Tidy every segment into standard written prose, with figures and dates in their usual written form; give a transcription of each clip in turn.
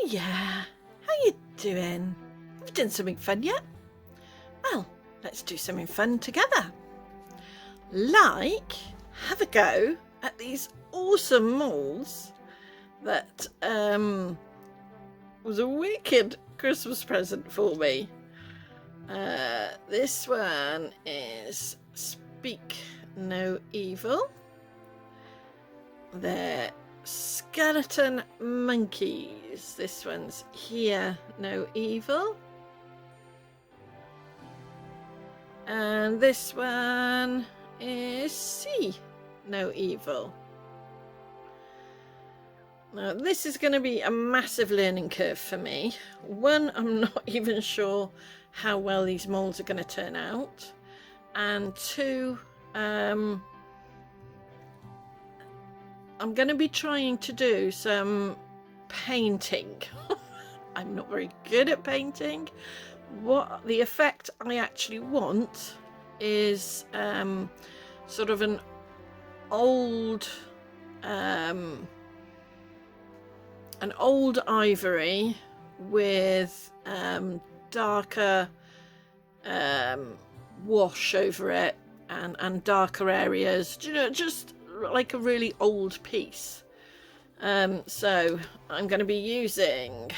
Hiya! How you doing? Have you done something fun yet? Well, let's do something fun together. Like, have a go at these awesome moles that was a wicked Christmas present for me. This one is Speak No Evil. They're skeleton monkeys. This one's Hear No Evil. And this one is See No Evil. Now, this is going to be a massive learning curve for me. One, I'm not even sure how well these molds are going to turn out. And two, I'm going to be trying to do some painting. I'm not very good at painting. What the effect I actually want is sort of an old ivory with darker wash over it and darker areas, you know, just like a really old piece. So I'm going to be using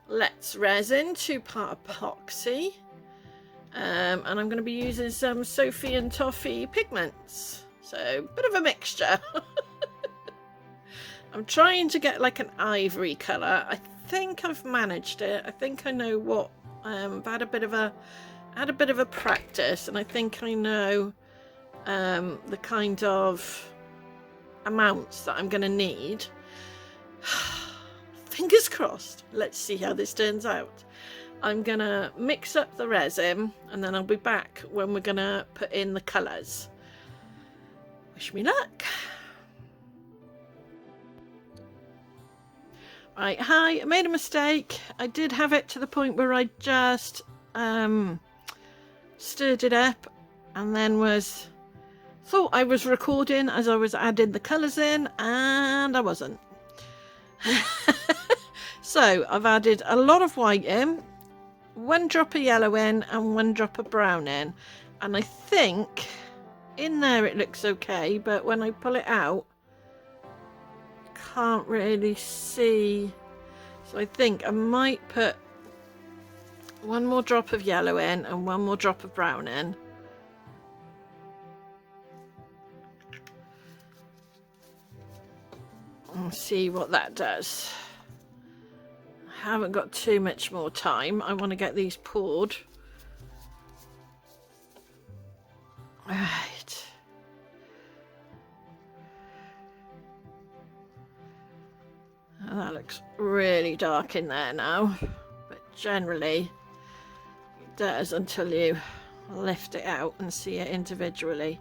Let's Resin 2-part epoxy, and I'm going to be using some Sophie and Toffee pigments, so a bit of a mixture. I'm trying to get like an ivory colour. I think I've managed it. I think I know what. I've had a bit of a practice, and I think I know the kind of amounts that I'm going to need. Fingers crossed. Let's see how this turns out. I'm going to mix up the resin, and then I'll be back when we're going to put in the colours. Wish me luck. Right, hi, I made a mistake. I did have it to the point where I just stirred it up and then thought I was recording as I was adding the colours in, and I wasn't. So I've added a lot of white in, 1 drop of yellow in and 1 drop of brown in, and I think in there it looks okay, but when I pull it out can't really see, so I think I might put 1 more drop of yellow in and 1 more drop of brown in. And see what that does. I haven't got too much more time. I want to get these poured. Right. And that looks really dark in there now, but generally it does until you lift it out and see it individually,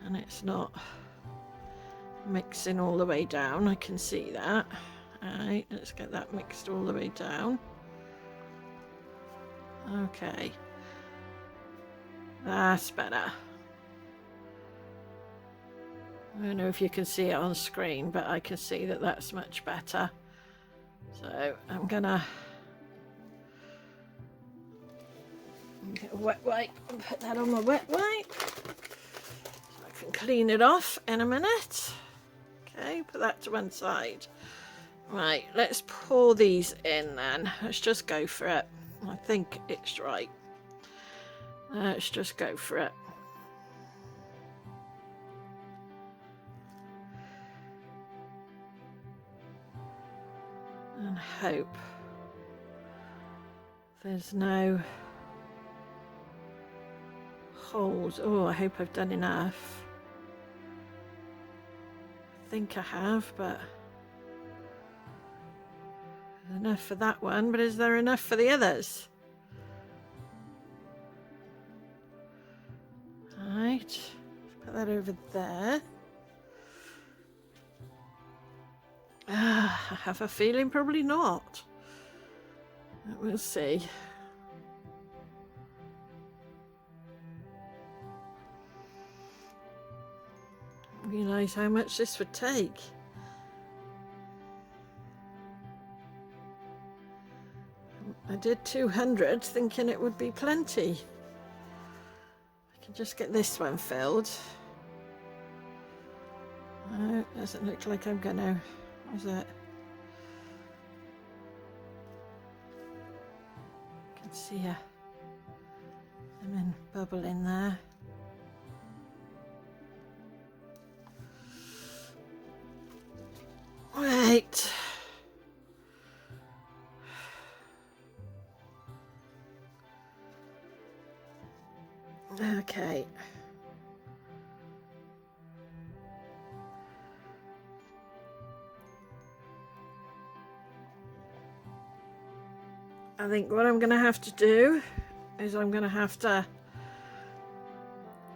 and it's not mixing all the way down. I can see that. Alright, let's get that mixed all the way down. Okay, that's better. I don't know if you can see it on screen, but I can see that that's much better. So I'm gonna get a wet wipe and put that on my wet wipe so I can clean it off in a minute. Okay, put that to one side. Right, let's pour these in then. Let's just go for it. I think it's right. Let's just go for it. And hope there's no holes. Oh, I hope I've done enough. I think I have, but there's enough for that one, but is there enough for the others? Right, put that over there. I have a feeling probably not. We'll see. Realise how much this would take. I did 200 thinking it would be plenty. I can just get this one filled. No, doesn't look like I'm gonna. Is it? I can see a lemon bubble in there. Right. Okay. I think what I'm going to have to do is I'm going to have to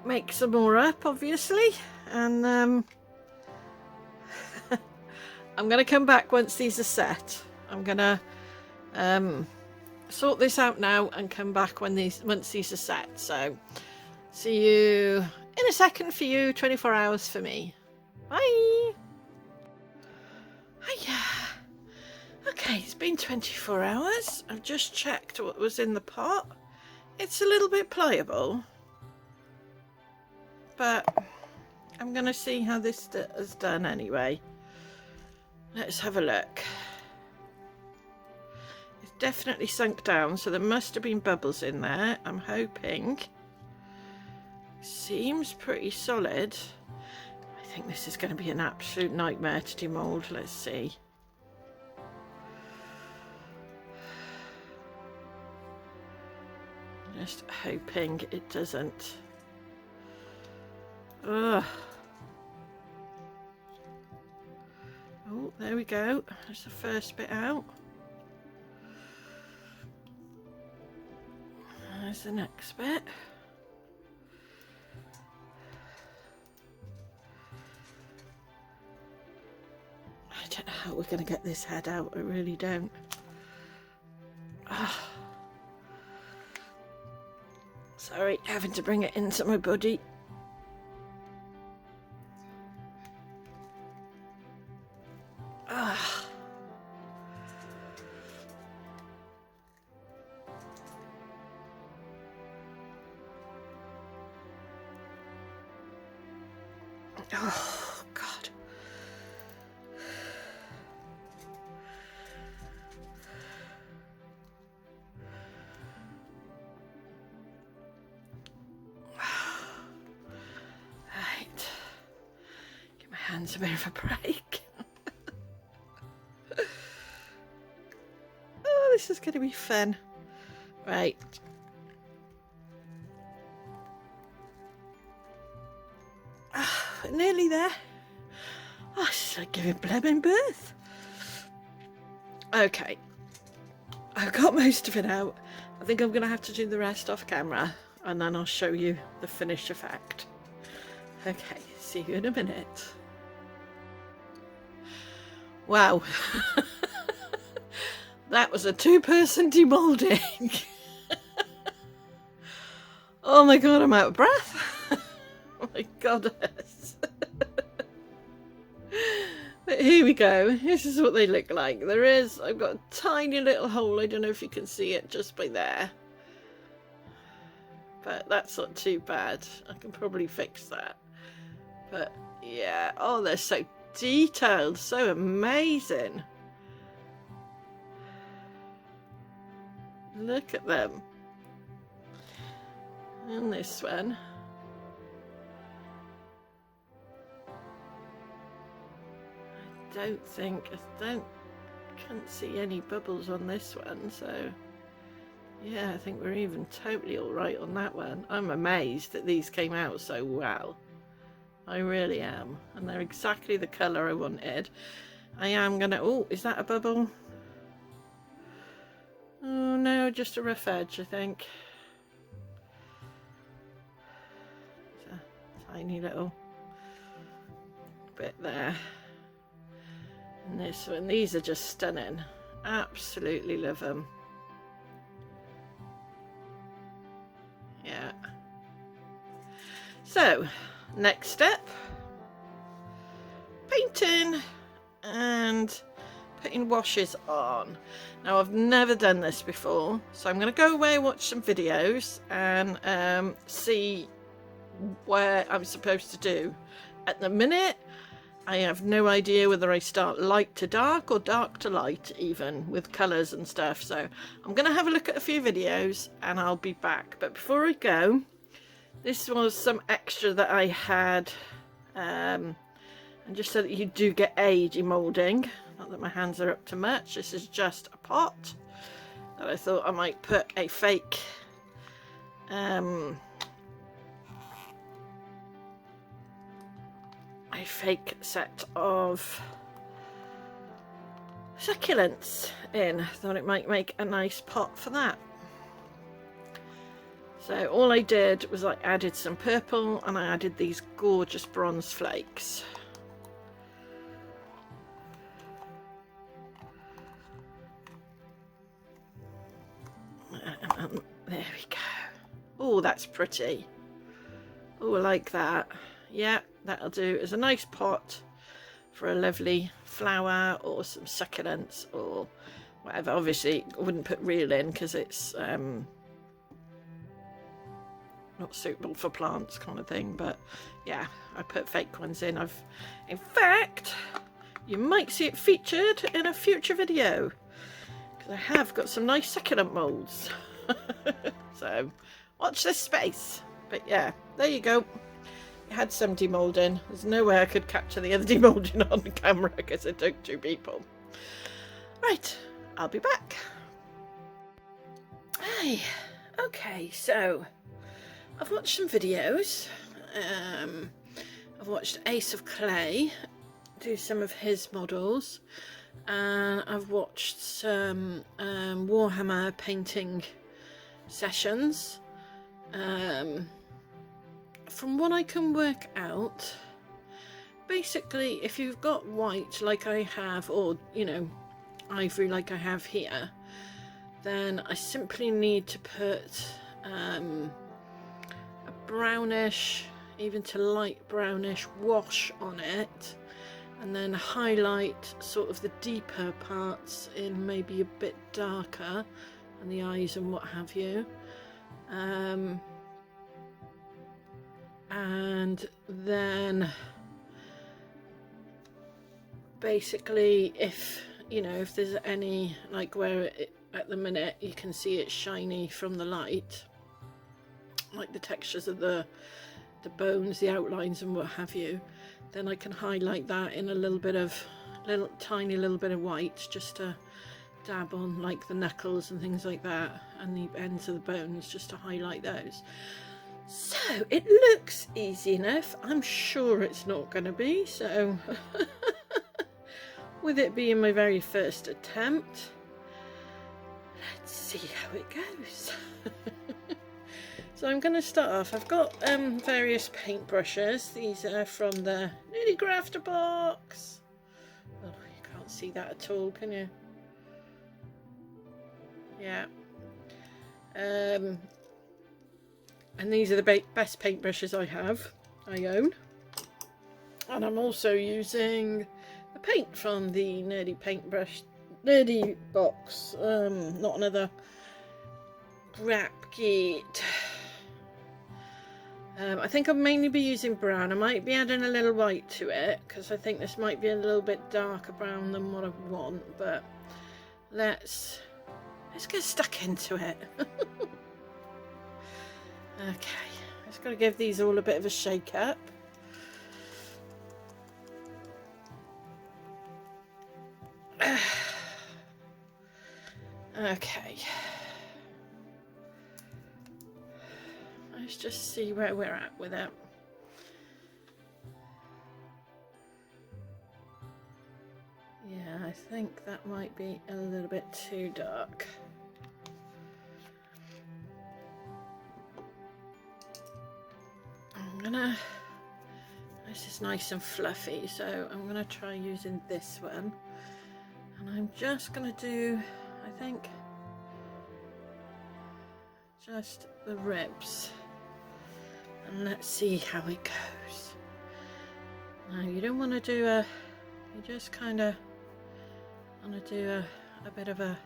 make some more up, obviously, and I'm going to come back once these are set. I'm going to sort this out now and come back once these are set. So see you in a second for you, 24 hours for me. Bye. Hiya. Okay, it's been 24 hours. I've just checked what was in the pot. It's a little bit pliable, but I'm going to see how this is done anyway. Let's have a look. It's definitely sunk down, so there must have been bubbles in there. I'm hoping. Seems pretty solid. I think this is going to be an absolute nightmare to demold. Let's see. Just hoping it doesn't. Ugh. Oh, there we go. There's the first bit out. There's the next bit. I don't know how we're going to get this head out. I really don't. Ugh. Sorry, having to bring it into my body. Ugh. Oh, God. Right. Give my hands a bit of a break. Oh, this is going to be fun. Right. Nearly there. Oh, it's like giving Blemon birth. Okay. I've got most of it out. I think I'm going to have to do the rest off camera, and then I'll show you the finished effect. Okay, see you in a minute. Wow. That was a 2-person demolding. Oh my God, I'm out of breath. Oh my goddess. But here we go. This is what they look like. I've got a tiny little hole. I don't know if you can see it just by there. But that's not too bad. I can probably fix that. But yeah, oh, they're so detailed, so amazing. Look at them. And this one. Can't see any bubbles on this one, so yeah, I think we're even totally all right on that one. I'm amazed that these came out so well. I really am, and they're exactly the colour I wanted. I am gonna, oh, is that a bubble? Oh no, just a rough edge, I think. It's a tiny little bit there. And this one, these are just stunning. Absolutely love them. Yeah. So, next step, painting and putting washes on. Now I've never done this before, so I'm going to go away and watch some videos and see where I'm supposed to do. At the minute I have no idea whether I start light to dark or dark to light, even with colours and stuff. So I'm going to have a look at a few videos and I'll be back. But before I go, this was some extra that I had, and just so that you do get a demoulding. Not that my hands are up to much. This is just a pot that I thought I might put a fake set of succulents in. Thought it might make a nice pot for that. So all I did was I added some purple and I added these gorgeous bronze flakes. And there we go. Oh, that's pretty. Oh, I like that. Yeah, that'll do as a nice pot for a lovely flower or some succulents or whatever. Obviously I wouldn't put real in because it's not suitable for plants kind of thing, but yeah, I put fake ones in. In fact, you might see it featured in a future video because I have got some nice succulent moulds. So watch this space. But yeah, there you go. It had some demoulding. There's no way I could capture the other demoulding on the camera because it took two people. Right, I'll be back. Hey, okay, so I've watched some videos. I've watched Ace of Clay do some of his models, and I've watched some Warhammer painting sessions. From what I can work out, basically if you've got white like I have, or you know, ivory like I have here, then I simply need to put a brownish, even to light brownish wash on it, and then highlight sort of the deeper parts in maybe a bit darker, and the eyes and what have you. And then basically if you know, if there's any like where at the minute you can see it's shiny from the light, like the textures of the bones, the outlines and what have you, then I can highlight that in a little bit of tiny little bit of white, just to dab on like the knuckles and things like that, and the ends of the bones, just to highlight those. So it looks easy enough. I'm sure it's not going to be, so with it being my very first attempt, let's see how it goes. So I'm going to start off. I've got various paint brushes. These are from the Nitty Grafter box. Oh, you can't see that at all, can you? Yeah. And these are the best paintbrushes I own. And I'm also using the paint from the Nerdy box. Not another crap kit. I think I'll mainly be using brown. I might be adding a little white to it because I think this might be a little bit darker brown than what I want. But let's get stuck into it. Okay, just got to give these all a bit of a shake up. Okay, let's just see where we're at with it. Yeah, I think that might be a little bit too dark. This is nice and fluffy, so I'm gonna try using this one, and I'm just gonna do, I think, just the ribs, and let's see how it goes. Now you don't want to do you just kind of I'm going to do a bit of a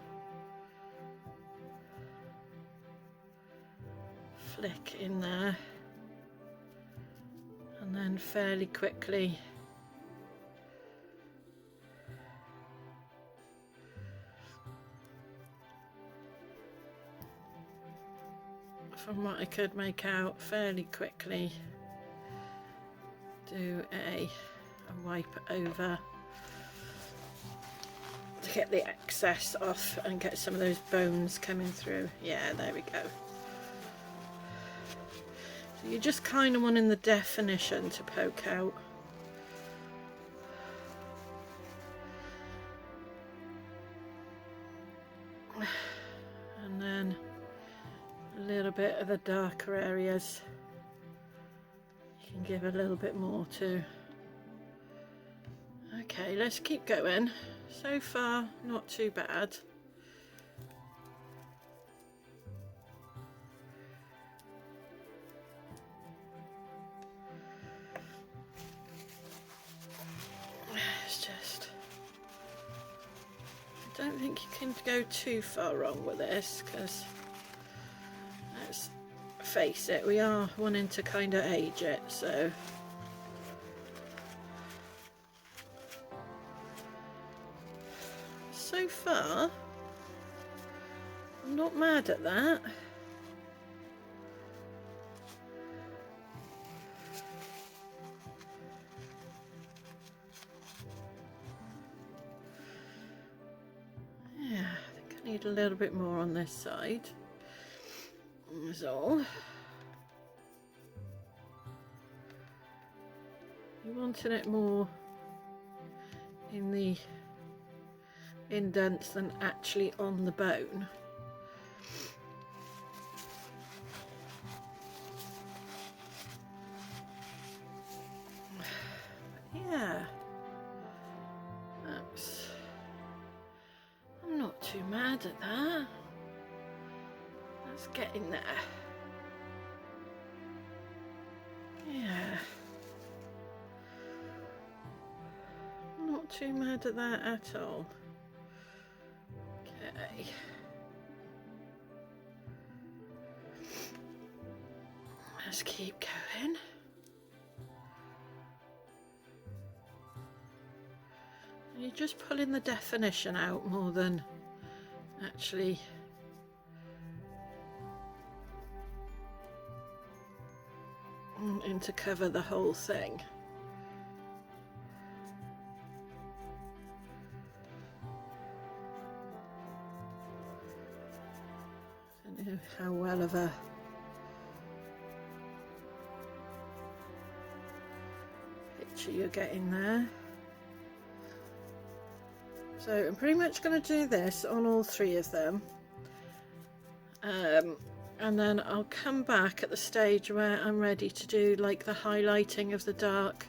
flick in there, and then fairly quickly from what I could make out, fairly quickly do a wipe over to get the excess off and get some of those bones coming through. Yeah, there we go. So you're just kind of wanting the definition to poke out. And then a little bit of the darker areas you can give a little bit more to. Okay, let's keep going. So far, not too bad. It's just, I don't think you can go too far wrong with this, because let's face it, we are wanting to kind of age it, so so far I'm not mad at that. Yeah, I think I need a little bit more on this side. That's all. You wanted it more in the indents than actually on the bone. Yeah, I'm not too mad at that. That's getting there. Yeah, not too mad at that at all. Okay. Let's keep going. You're just pulling the definition out more than actually to cover the whole thing. I don't know how well of a picture you're getting there. So I'm pretty much going to do this on all three of them, and then I'll come back at the stage where I'm ready to do like the highlighting of the dark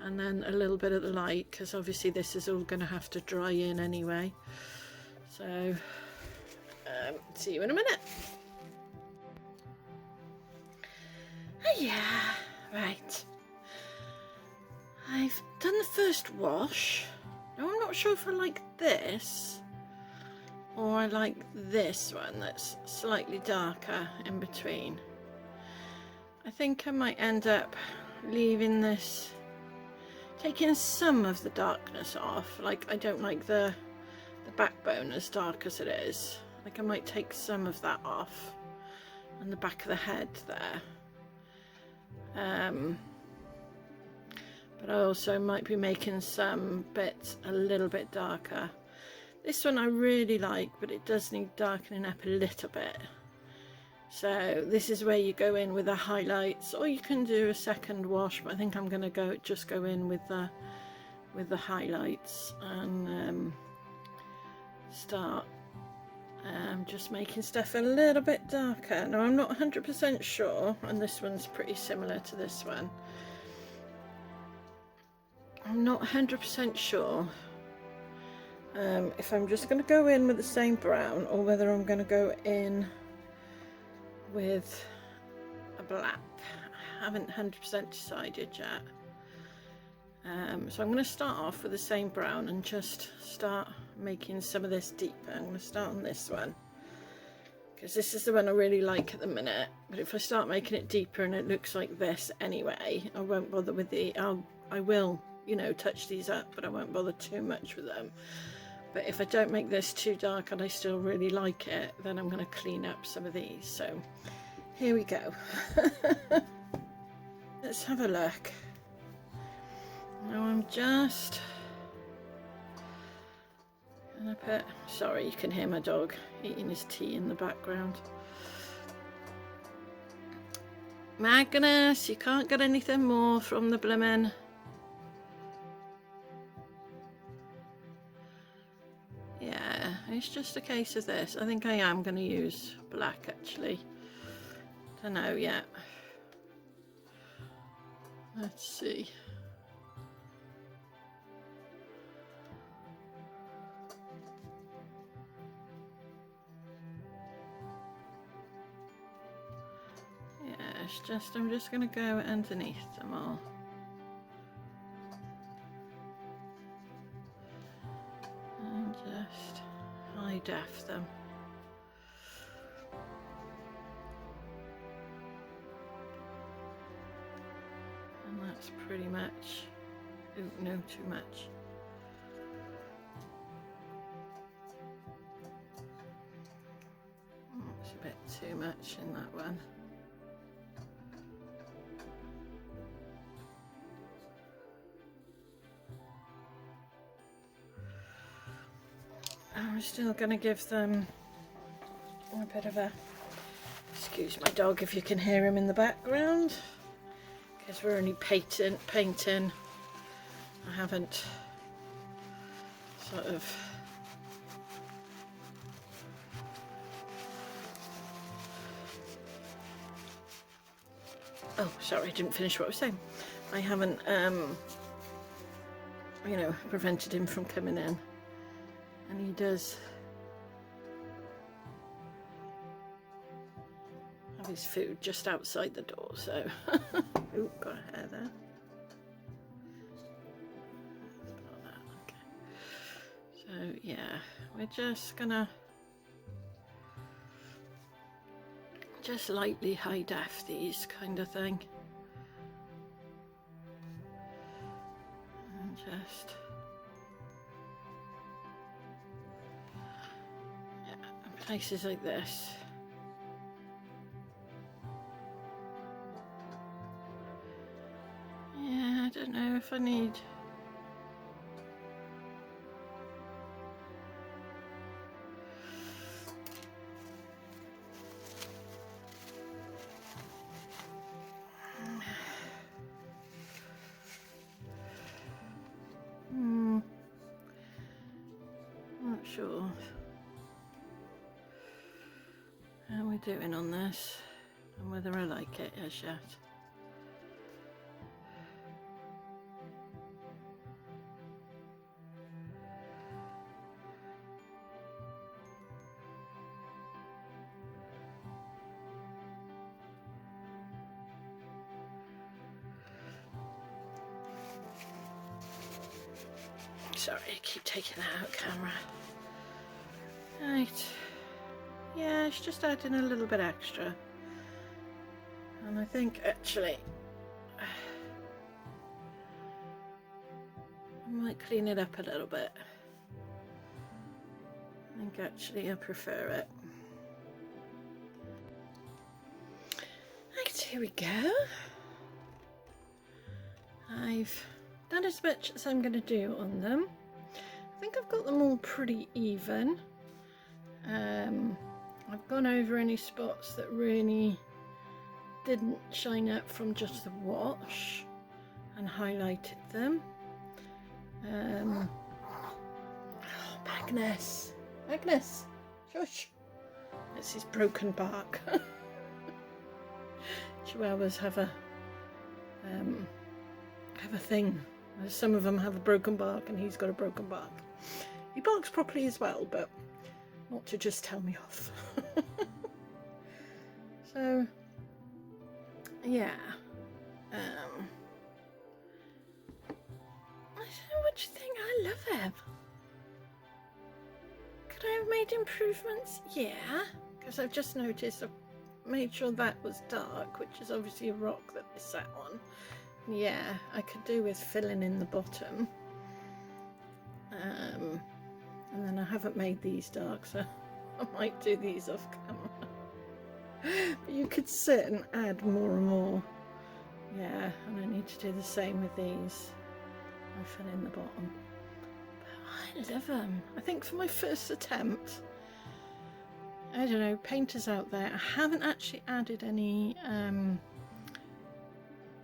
and then a little bit of the light, because obviously this is all going to have to dry in anyway. So see you in a minute. Yeah, right. I've done the first wash. Now I'm not sure if I like this or I like this one that's slightly darker in between. I think I might end up leaving this, taking some of the darkness off. Like, I don't like the backbone as dark as it is. Like, I might take some of that off and the back of the head there. But I also might be making some bits a little bit darker. This one I really like, but it does need darkening up a little bit. So this is where you go in with the highlights, or you can do a second wash, but I think I'm going to just go in with the highlights and start just making stuff a little bit darker. Now I'm not 100% sure, and this one's pretty similar to this one. I'm not 100% sure if I'm just going to go in with the same brown or whether I'm going to go in with a black. I haven't 100% decided yet. So I'm going to start off with the same brown and just start making some of this deeper. I'm going to start on this one because this is the one I really like at the minute, but if I start making it deeper and it looks like this anyway, I won't bother with the, I will, you know, touch these up, but I won't bother too much with them. But if I don't make this too dark and I still really like it, then I'm going to clean up some of these. So here we go. Let's have a look. Now I'm just gonna put, sorry, you can hear my dog eating his tea in the background. Magnus, you can't get anything more from the blimmin'. Yeah, it's just a case of this. I think I am going to use black actually. Don't know yet. Let's see. Yeah, it's just, I'm just going to go underneath them all. And just high def them. And that's pretty much, oh no, too much. It's a bit too much in that one. I'm still going to give them a bit of a, excuse my dog if you can hear him in the background, because we're only painting. I haven't sort of oh sorry, I didn't finish what I was saying. I haven't you know, prevented him from coming in, and he does have his food just outside the door, so ooh, got a hair there. Okay. So yeah, we're just gonna just lightly high def these kind of thing, and just yeah, places like this. Yeah, I don't know if I need not sure how we're doing on this and whether I like it as yet. Sorry, I keep taking that out camera. Right. Yeah, it's just adding a little bit extra. And I think actually I might clean it up a little bit. I think actually I prefer it. Right, here we go. I've done as much as I'm going to do on them. I think I've got them all pretty even. I've gone over any spots that really didn't shine up from just the wash and highlighted them. Oh, Magnus, shush. That's his broken bark. Chihuahuas have a thing. Some of them have a broken bark, and he's got a broken bark. He barks properly as well, but not to just tell me off. So yeah, I don't know what you think. I love him. made improvements? Yeah, because I've just noticed I've made sure that was dark, which is obviously a rock that they sat on. Yeah, I could do with filling in the bottom. And then I haven't made these dark, so I might do these off camera. But you could sit and add more and more. Yeah, and I need to do the same with these. I fill in the bottom. But I love them. I think for my first attempt, I don't know, painters out there, I haven't actually added any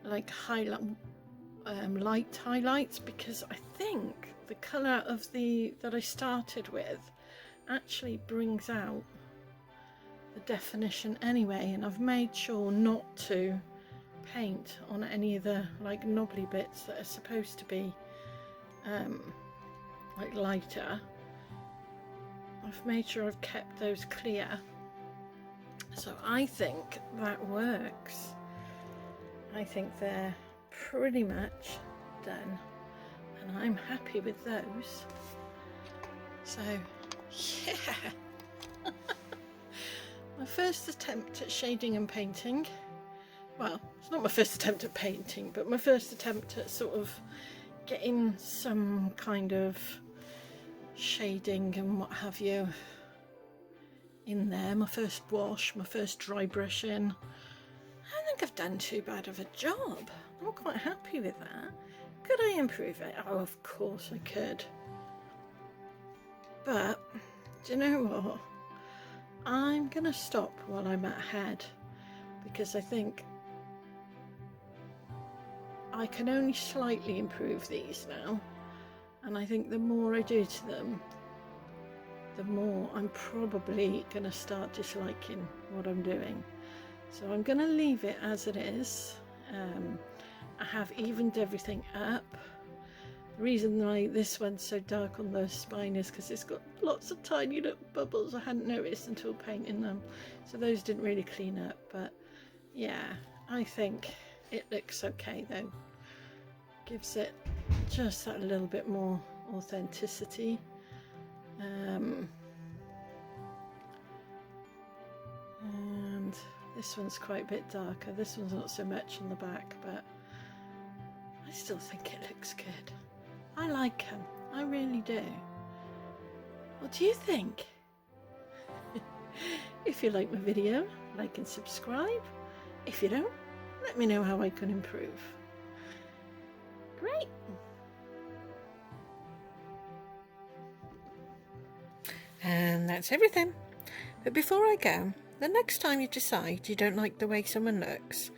like light highlights, because I think the colour of that I started with actually brings out the definition anyway, and I've made sure not to paint on any of the like knobbly bits that are supposed to be like lighter. I've made sure I've kept those clear, so I think that works. I think they're pretty much done, and I'm happy with those. So yeah. My first attempt at shading and painting. Well, it's not my first attempt at painting, but my first attempt at sort of getting some kind of shading and what have you in there. My first wash, my first dry brushing. I don't think I've done too bad of a job. I'm quite happy with that. Could I improve it? Oh, of course I could. But do you know what? I'm gonna stop while I'm at head, because I think I can only slightly improve these now, and I think the more I do to them, the more I'm probably gonna start disliking what I'm doing. So I'm gonna leave it as it is. I have evened everything up. The reason why this one's so dark on the spine is because it's got lots of tiny little bubbles I hadn't noticed until painting them. So those didn't really clean up, but yeah, I think it looks okay though. Gives it just that little bit more authenticity. And this one's quite a bit darker. This one's not so much on the back, but I still think it looks good. I like them, I really do. What do you think? If you like my video, like and subscribe. If you don't, let me know how I can improve. Great. And that's everything. But before I go, the next time you decide you don't like the way someone looks,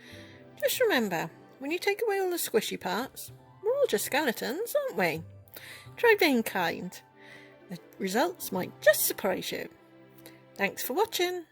just remember, when you take away all the squishy parts, we're all just skeletons, aren't we? Try being kind. The results might just surprise you. Thanks for watching.